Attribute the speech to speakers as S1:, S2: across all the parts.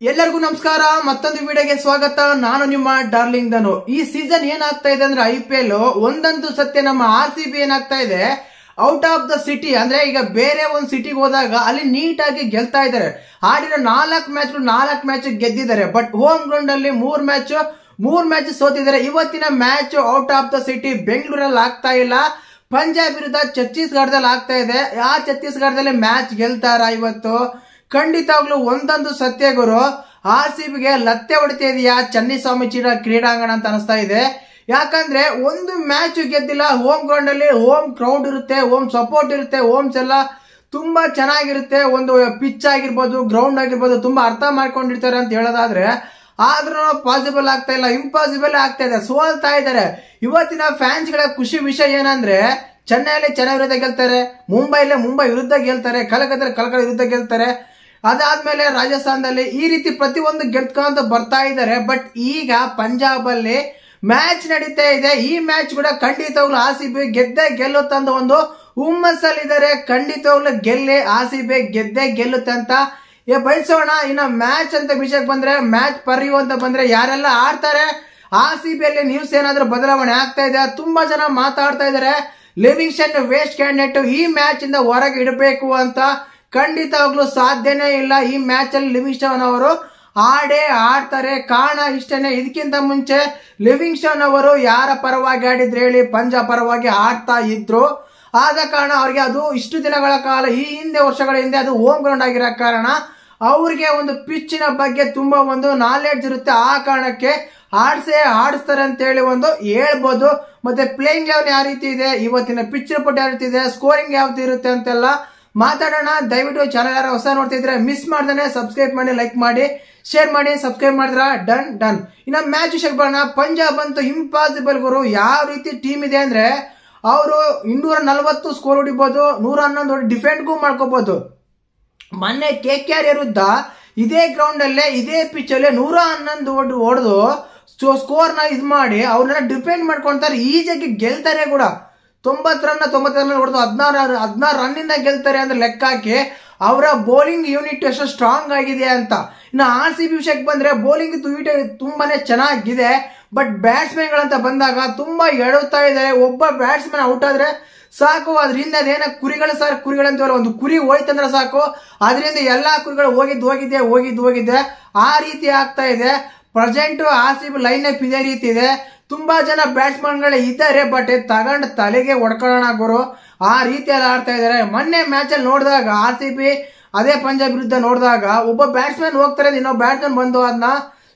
S1: ಎಲ್ಲರಿಗೂ ನಮಸ್ಕಾರ. ಮತ್ತೊಂದು ವಿಡಿಯೋಗೆ ಸ್ವಾಗತ. ನಾನು ನಿಮ್ಮ ಡಾರ್ಲಿಂಗ್ ಧನು. ಈ ಸೀಸನ್ ಏನಾಗ್ತಾ ಇದೆ ಅಂದ್ರೆ IPL ಒಂದಂತೂ ಸತ್ಯ, ನಮ್ಮ RCB ಏನಾಗ್ತಾ ಇದೆ, ಔಟ್ ಆಫ್ ದ ಸಿಟಿ ಅಂದ್ರೆ ಈಗ ಬೇರೆ ಒಂದು ಸಿಟಿಗೆ ಹೋದಾಗ ಅಲ್ಲಿ ನೀಟಾಗಿ ಗೆಲ್ತಾ ಇದ್ದಾರೆ. ಆಡಿರೋ 4 ಮ್ಯಾಚ್ ಗೆದ್ದಿದ್ದಾರೆ. ಬಟ್ ಹೋಮ್ ಗ್ರೌಂಡ್ ಅಲ್ಲಿ 3 ಮ್ಯಾಚ್ ಸೋತಿದ್ದಾರೆ. ಇವತ್ತಿನ match out of the city ಬೆಂಗಳೂರಲ್ಲಿ ಆಗ್ತಾ ಇಲ್ಲ, ಪಂಜಾಬ್ ವಿರುದ್ಧ ಛತ್ತೀಸ್ಗಢದಲ್ಲಿ ಆಗ್ತಾ ಇದೆ. ಆ ಛತ್ತೀಸ್ಗಢದಲ್ಲಿ ಮ್ಯಾಚ್ ಗೆಲ್ತಾರ ಇವತ್ತು? ಖಂಡಿತವಾಗ್ಲೂ ಒಂದೊಂದು ಸತ್ಯ ಗುರು, RCBಗೆ ಲತ್ತೆ ಹೊಡಿತಾ ಇದೆಯಾ ಚನ್ನಿಸ್ವಾಮಿ ಕ್ರೀಡಾಂಗಣ ಅಂತ ಅನಿಸ್ತಾ ಇದೆ. ಯಾಕಂದ್ರೆ ಒಂದು ಮ್ಯಾಚ್ ಗೆದ್ದಿಲ್ಲ. ಹೋಮ್ ಗ್ರೌಂಡ್ ಅಲ್ಲಿ ಹೋಮ್ ಕ್ರೌಡ್ ಇರುತ್ತೆ, ಹೋಮ್ ಸಪೋರ್ಟ್ ಇರುತ್ತೆ, ಹೋಮ್ಸ್ ಎಲ್ಲ ತುಂಬಾ ಚೆನ್ನಾಗಿರುತ್ತೆ. ಒಂದು ಪಿಚ್ ಆಗಿರ್ಬೋದು, ಗ್ರೌಂಡ್ ಆಗಿರ್ಬೋದು, ತುಂಬಾ ಅರ್ಥ ಮಾಡ್ಕೊಂಡಿರ್ತಾರೆ ಅಂತ ಹೇಳೋದಾದ್ರೆ, ಆದ್ರೂ ಪಾಸಿಬಲ್ ಆಗ್ತಾ ಇಲ್ಲ, ಇಂಪಾಸಿಬಲ್ ಆಗ್ತಾ ಇದೆ, ಸೋಲ್ತಾ ಇದ್ದಾರೆ. ಇವತ್ತಿನ ಫ್ಯಾನ್ಸ್ ಗಳ ಖುಷಿ ವಿಷಯ ಏನಂದ್ರೆ, ಚೆನ್ನೈಯಲ್ಲಿ ಚೆನ್ನೈ ವಿರುದ್ಧ ಗೆಲ್ತಾರೆ, ಮುಂಬೈ ವಿರುದ್ಧ ಗೆಲ್ತಾರೆ, ಕಲಕತ್ತಾ ವಿರುದ್ಧ ಗೆಲ್ತಾರೆ. ಅದಾದ್ಮೇಲೆ ರಾಜಸ್ಥಾನದಲ್ಲಿ ಈ ರೀತಿ ಪ್ರತಿಯೊಂದು ಗೆದ್ಕೊಂತ ಬರ್ತಾ ಇದ್ದಾರೆ. ಬಟ್ ಈಗ ಪಂಜಾಬ್ ಅಲ್ಲಿ ಮ್ಯಾಚ್ ನಡೀತಾ ಇದೆ. ಈ ಮ್ಯಾಚ್ ಕೂಡ ಖಂಡಿತವಾಗ್ಲು RCB ಗೆದ್ದೇ ಗೆಲ್ಲುತ್ತಂತ ಒಂದು ಹುಮ್ಮಸ್ಸಲ್ಲಿದ್ದಾರೆ. ಖಂಡಿತವಾಗ್ಲು RCB ಗೆದ್ದೇ ಗೆಲ್ಲುತ್ತೆ ಅಂತ ಬಯಸೋಣ. ಇನ್ನ ಮ್ಯಾಚ್ ಅಂತ ವಿಷಯಕ್ಕೆ ಬಂದ್ರೆ, ಮ್ಯಾಚ್ ಪರಿಯು ಅಂತ ಬಂದ್ರೆ ಯಾರೆಲ್ಲ ಆಡ್ತಾರೆ RCB ಅಲ್ಲಿ ನ್ಯೂಸ್ ಏನಾದ್ರೂ ಬದಲಾವಣೆ ಆಗ್ತಾ ಇದೆ? ತುಂಬಾ ಜನ ಮಾತಾಡ್ತಾ ಇದ್ದಾರೆ ಲಿವಿಂಗ್ಸ್ಟನ್ ವೇಸ್ಟ್ ಕ್ಯಾಂಡಿಡೇಟ್ ಈ ಮ್ಯಾಚ್ ಇಂದ ಹೊರಗೆ ಇಡಬೇಕು ಅಂತ. ಖಂಡಿತವಾಗ್ಲೂ ಸಾಧ್ಯನೇ ಇಲ್ಲ. ಈ ಮ್ಯಾಚ್ ಅಲ್ಲಿ ಲಿವಿಂಗ್ಸ್ಟನ್ ಅವರು ಆಡ್ತಾರೆ. ಕಾರಣ ಇಷ್ಟೇನೆ. ಇದಕ್ಕಿಂತ ಮುಂಚೆ ಲಿವಿಂಗ್ಸ್ಟನ್ ಅವರು ಯಾರ ಪರವಾಗಿ ಆಡಿದ್ರೆ ಹೇಳಿ? ಪಂಜಾಬ್ ಪರವಾಗಿ ಆಡ್ತಾ ಇದ್ರು. ಆದ ಕಾರಣ ಅವ್ರಿಗೆ ಅದು ಇಷ್ಟು ದಿನಗಳ ಕಾಲ, ಈ ವರ್ಷಗಳ ಹಿಂದೆ ಅದು ಹೋಮ್ ಗ್ರೌಂಡ್ ಆಗಿರೋ ಕಾರಣ ಅವ್ರಿಗೆ ಒಂದು ಪಿಚ್ಚಿನ ಬಗ್ಗೆ ತುಂಬಾ ಒಂದು ನಾಲೆಡ್ಜ್ ಇರುತ್ತೆ. ಆ ಕಾರಣಕ್ಕೆ ಆಡಿಸ್ತಾರೆ ಅಂತ ಹೇಳಿ ಒಂದು ಹೇಳ್ಬೋದು. ಮತ್ತೆ ಪ್ಲೇಯಿಂಗ್ ಲೆವೆಲ್ ಯಾವ ರೀತಿ ಇದೆ, ಇವತ್ತಿನ ಪಿಚ್ ರಿಪೋರ್ಟ್ ಯಾವ ರೀತಿ ಇದೆ, ಸ್ಕೋರಿಂಗ್ ಯಾವ್ದು ಇರುತ್ತೆ ಅಂತೆಲ್ಲ ಮಾತಾಡೋಣ. ದಯವಿಟ್ಟು ಚಾನಲ್ ಯಾರು ಹೊಸ ನೋಡ್ತಿದ್ರೆ ಮಿಸ್ ಮಾಡ್ದೇನೆ ಸಬ್ಸ್ಕ್ರೈಬ್ ಮಾಡಿ, ಲೈಕ್ ಮಾಡಿ, ಶೇರ್ ಮಾಡಿ. ಸಬ್ಸ್ಕ್ರೈಬ್ ಮಾಡಿದ್ರ ಡನ್. ಇನ್ನ ಮ್ಯಾಚ್ ವಿಷಯಕ್ಕೆ ಬರೋಣ. ಪಂಜಾಬ್ ಅಂತೂ ಇಂಪಾಸಿಬಲ್ ಗುರು. ಯಾವ ರೀತಿ ಟೀಮ್ ಇದೆ ಅಂದ್ರೆ, ಅವರು 240 ಸ್ಕೋರ್ ಹೊಡಿಬಹುದು, 111 ಡಿಫೆಂಡ್ಗೂ ಮಾಡ್ಕೋಬಹುದು. ಮೊನ್ನೆ KKR ವಿರುದ್ಧ ಇದೇ ಗ್ರೌಂಡ್ ಅಲ್ಲೇ ಇದೇ ಪಿಚ್ ಅಲ್ಲೇ 111 ಹೊಡೆದು ಸ್ಕೋರ್ ನ ಇದ್ ಮಾಡಿ ಅವ್ರನ್ನ ಡಿಫೆಂಡ್ ಮಾಡ್ಕೊಂತಾರೆ. ಈಜಿಯಾಗಿ ಗೆಲ್ತಾರೆ ಕೂಡ. 90 ರನ್ ಹೊಡೆದು 16 ರನ್ ಇಂದ ಗೆಲ್ತಾರೆ ಅಂದ್ರೆ ಲೆಕ್ಕ ಹಾಕಿ. ಅವರ ಬೌಲಿಂಗ್ ಯೂನಿಟ್ ಎಷ್ಟು ಸ್ಟ್ರಾಂಗ್ ಆಗಿದೆ ಅಂತ. ಇನ್ನು RCB ವಿಷಯಕ್ಕೆ ಬಂದ್ರೆ, ಬೌಲಿಂಗ್ ತುಂಬಾನೇ ಚೆನ್ನಾಗಿದೆ. ಬಟ್ ಬ್ಯಾಟ್ಸ್ಮನ್ ಗಳಂತ ಬಂದಾಗ ತುಂಬಾ ಎಡುತ್ತಾ ಇದ್ದಾರೆ. ಒಬ್ಬ ಬ್ಯಾಟ್ಸ್ಮನ್ ಔಟ್ ಆದ್ರೆ ಸಾಕು, ಅದರಿಂದ ಅದೇನ ಕುರಿಗಳಂತ ಒಂದು ಕುರಿ ಹೋಯ್ತಂದ್ರೆ ಸಾಕು, ಅದರಿಂದ ಎಲ್ಲಾ ಕುರಿಗಳು ಹೋಗಿದ್ದೆ ಆ ರೀತಿ ಆಗ್ತಾ ಇದೆ. ಪ್ರೆಸೆಂಟ್ RCB ಲೈನ್ ಅಪ್ ಇದೇ ರೀತಿ ಇದೆ. ತುಂಬಾ ಜನ ಬ್ಯಾಟ್ಸ್ಮನ್ ಗಳು ಇದ್ದಾರೆ, ಬಟ್ ತಗೊಂಡು ತಲೆಗೆ ಹೊಡ್ಕೊಳ್ಳೋಣ ಗುರು, ಆ ರೀತಿಯಲ್ಲಿ ಆಡ್ತಾ ಇದಾರೆ. ಮೊನ್ನೆ ಮ್ಯಾಚ್ ಅಲ್ಲಿ ನೋಡಿದಾಗ RCB ಅದೇ ಪಂಜಾಬ್ ವಿರುದ್ಧ ನೋಡಿದಾಗ ಒಬ್ಬ ಬ್ಯಾಟ್ಸ್ಮನ್ ಹೋಗ್ತಾರೆ, ಇನ್ನೊಬ್ಬ ಬ್ಯಾಟ್ಸ್ಮನ್ ಬಂದು ಅದನ್ನ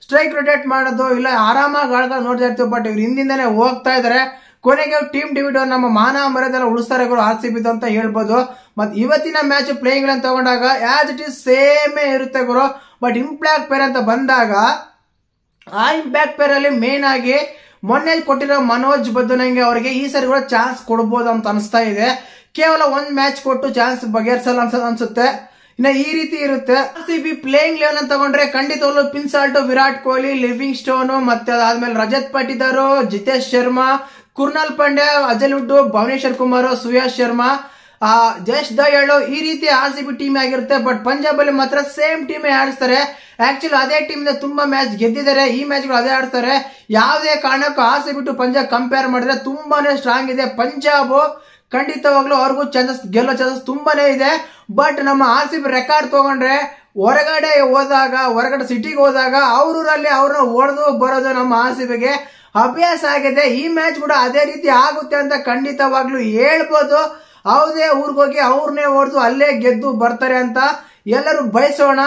S1: ಸ್ಟ್ರೈಕ್ ರೊಟೇಟ್ ಮಾಡೋದು ಇಲ್ಲ ಆರಾಮಾಗಿ ಆಡ್ಕೊಂಡು ನೋಡ್ತಾ ಇರ್ತೀವಿ. ಬಟ್ ಇವ್ರು ಹಿಂದಿಂದನೇ ಹೋಗ್ತಾ ಇದಾರೆ. ಕೊನೆಗೆ ಟೀಮ್ ಡಿವಿಡ್ ನಮ್ಮ ಮಾನ ಮರ್ಯಾದೆಲ್ಲ ಉಳಿಸ್ತಾರೆ ಗುರು RCB ಅಂತ ಹೇಳ್ಬೋದು. ಮತ್ತೆ ಇವತ್ತಿನ ಮ್ಯಾಚ್ ಪ್ಲೇಯಿಂಗ್ ಗಳನ್ನು ತಗೊಂಡಾಗ ಆಸ್ ಇಟ್ ಇಸ್ ಸೇಮ್ ಇರುತ್ತೆ ಗುರು. ಬಟ್ ಇಂಪ್ಯಾಕ್ಟ್ ಪೇರ್ ಅಂತ ಬಂದಾಗ, ಆ ಇಂಪ್ಯಾಕ್ಟ್ ಪೇರ್ ಅಲ್ಲಿ ಮೇನ್ ಆಗಿ ಮೊನ್ನೆ ಕೊಟ್ಟಿರೋ ಮನೋಜ್ ಬದ್ದನಂಗೆ ಅವರಿಗೆ ಈ ಸರಿ ಕೂಡ ಚಾನ್ಸ್ ಕೊಡಬಹುದು ಅಂತ ಅನಿಸ್ತಾ ಇದೆ. ಕೇವಲ ಒಂದ್ ಮ್ಯಾಚ್ ಕೊಟ್ಟು ಚಾನ್ಸ್ ಬಗೆಹರಿಸಲ್ಲ ಅನ್ಸುತ್ತೆ. ಇನ್ನ ಈ ರೀತಿ ಇರುತ್ತೆ. RCB ಪ್ಲೇಯಿಂಗ್ ಲೆವೆಲ್ ಅಂತ ತಗೊಂಡ್ರೆ ಖಂಡಿತವಾಗ್ಲೂ ಪಿನ್ಸಾಲ್ಟ್, ವಿರಾಟ್ ಕೊಹ್ಲಿ, ಲಿವಿಂಗ್ ಸ್ಟೋನ್, ಮತ್ತೆ ಅದಾದ್ಮೇಲೆ ರಜತ್ ಪಾಟಿದಾರ್, ಜಿತೇಶ್ ಶರ್ಮಾ, ಕುರ್ನಾಲ್ ಪಾಂಡ್ಯ, ಅಜಲ್ವುಡ್, ಭುವನೇಶ್ವರ್ ಕುಮಾರ್, ಸುಯಾಶ್ ಶರ್ಮಾ, ಜಯೇಶ್ ದಯಾಳ್, ಈ ರೀತಿ RCB ಟೀಮ್ ಆಗಿರುತ್ತೆ. ಬಟ್ ಪಂಜಾಬ್ ಅಲ್ಲಿ ಮಾತ್ರ ಸೇಮ್ ಟೀಮ್ ಆಡಿಸ್ತಾರೆ. ಆಕ್ಚುಲಿ ಅದೇ ಟೀಮ್ ತುಂಬಾ ಮ್ಯಾಚ್ ಗೆದ್ದಿದ್ದಾರೆ. ಈ ಮ್ಯಾಚ್ ಗಳು ಅದೇ ಆಡ್ತಾರೆ. ಯಾವುದೇ ಕಾರಣಕ್ಕೂ RCB ಟು ಪಂಜಾಬ್ ಕಂಪೇರ್ ಮಾಡಿದ್ರೆ ತುಂಬಾನೇ ಸ್ಟ್ರಾಂಗ್ ಇದೆ. ಪಂಜಾಬ್ ಖಂಡಿತವಾಗ್ಲೂ ಅವ್ರಿಗೂ ಗೆಲ್ಲೋ ಚಾನ್ಸಸ್ ತುಂಬಾನೇ ಇದೆ. ಬಟ್ ನಮ್ಮ RCB ರೆಕಾರ್ಡ್ ತಗೊಂಡ್ರೆ, ಹೊರಗಡೆ ಸಿಟಿಗೆ ಹೋದಾಗ ಅವ್ರಲ್ಲಿ ಅವ್ರನ್ನ ಹೊಡೆದು ಬರೋದು ನಮ್ಮ RCBಗೆ ಅಭ್ಯಾಸ ಆಗಿದೆ. ಈ ಮ್ಯಾಚ್ ಕೂಡ ಅದೇ ರೀತಿ ಆಗುತ್ತೆ ಅಂತ ಖಂಡಿತವಾಗ್ಲೂ ಹೇಳ್ಬೋದು. ಯಾವುದೇ ಊರ್ಗೋಗಿ ಅವ್ರನ್ನೇ ಹೊಡೆದು ಅಲ್ಲೇ ಗೆದ್ದು ಬರ್ತಾರೆ ಅಂತ ಎಲ್ಲರೂ ಬಯಸೋಣ.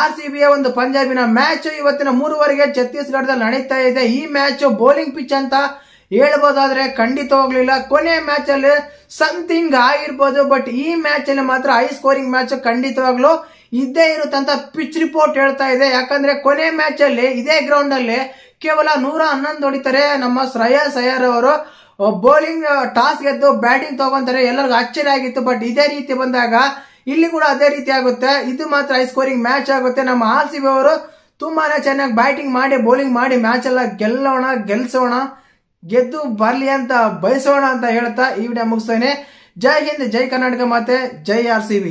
S1: RCBಯ ಒಂದು ಪಂಜಾಬಿನ ಮ್ಯಾಚ್ ಇವತ್ತಿನ 3:15 ಛತ್ತೀಸ್ಗಢದಲ್ಲಿ ನಡೀತಾ ಇದೆ. ಈ ಮ್ಯಾಚ್ ಬೌಲಿಂಗ್ ಪಿಚ್ ಅಂತ ಹೇಳ್ಬೋದಾದ್ರೆ ಖಂಡಿತವಾಗ್ಲಿಲ್ಲ. ಕೊನೆ ಮ್ಯಾಚ್ ಅಲ್ಲಿ ಸಮಥಿಂಗ್ ಆಗಿರ್ಬೋದು. ಬಟ್ ಈ ಮ್ಯಾಚ್ ಅಲ್ಲಿ ಮಾತ್ರ ಹೈ ಸ್ಕೋರಿಂಗ್ ಮ್ಯಾಚ್ ಖಂಡಿತವಾಗ್ಲೂ ಇದ್ದೇ ಇರುತ್ತಂತ ಪಿಚ್ ರಿಪೋರ್ಟ್ ಹೇಳ್ತಾ ಇದೆ. ಯಾಕಂದ್ರೆ ಕೊನೆ ಮ್ಯಾಚ್ ಅಲ್ಲಿ ಇದೇ ಗ್ರೌಂಡ್ ಅಲ್ಲಿ ಕೇವಲ 111 ಹೊಡಿತಾರೆ. ನಮ್ಮ ಶ್ರೇಯಸ್ ಅಯ್ಯರ್ ಅವರು ಬೌಲಿಂಗ್ ಟಾಸ್ ಗೆದ್ದು ಬ್ಯಾಟಿಂಗ್ ತಗೊಂತಾರೆ. ಎಲ್ಲರಿಗೂ ಆಶ್ಚರ್ಯ ಆಗಿತ್ತು. ಬಟ್ ಇದೇ ರೀತಿ ಬಂದಾಗ ಇಲ್ಲಿ ಕೂಡ ಅದೇ ರೀತಿ ಆಗುತ್ತೆ. ಇದು ಮಾತ್ರ ಹೈ ಸ್ಕೋರಿಂಗ್ ಮ್ಯಾಚ್ ಆಗುತ್ತೆ. ನಮ್ಮ RCB ಅವರು ತುಂಬಾನೇ ಚೆನ್ನಾಗಿ ಬ್ಯಾಟಿಂಗ್ ಮಾಡಿ ಬೌಲಿಂಗ್ ಮಾಡಿ ಮ್ಯಾಚ್ ಎಲ್ಲ ಗೆಲ್ಸೋಣ, ಗೆದ್ದು ಬರ್ಲಿ ಅಂತ ಬಯಸೋಣ ಅಂತ ಹೇಳ್ತಾ ಈ ವಿಡಿಯೋ ಮುಗಿಸ್ತೇನೆ. ಜೈ ಹಿಂದ್, ಜೈ ಕರ್ನಾಟಕ ಮಾತೆ, ಜೈ RCB.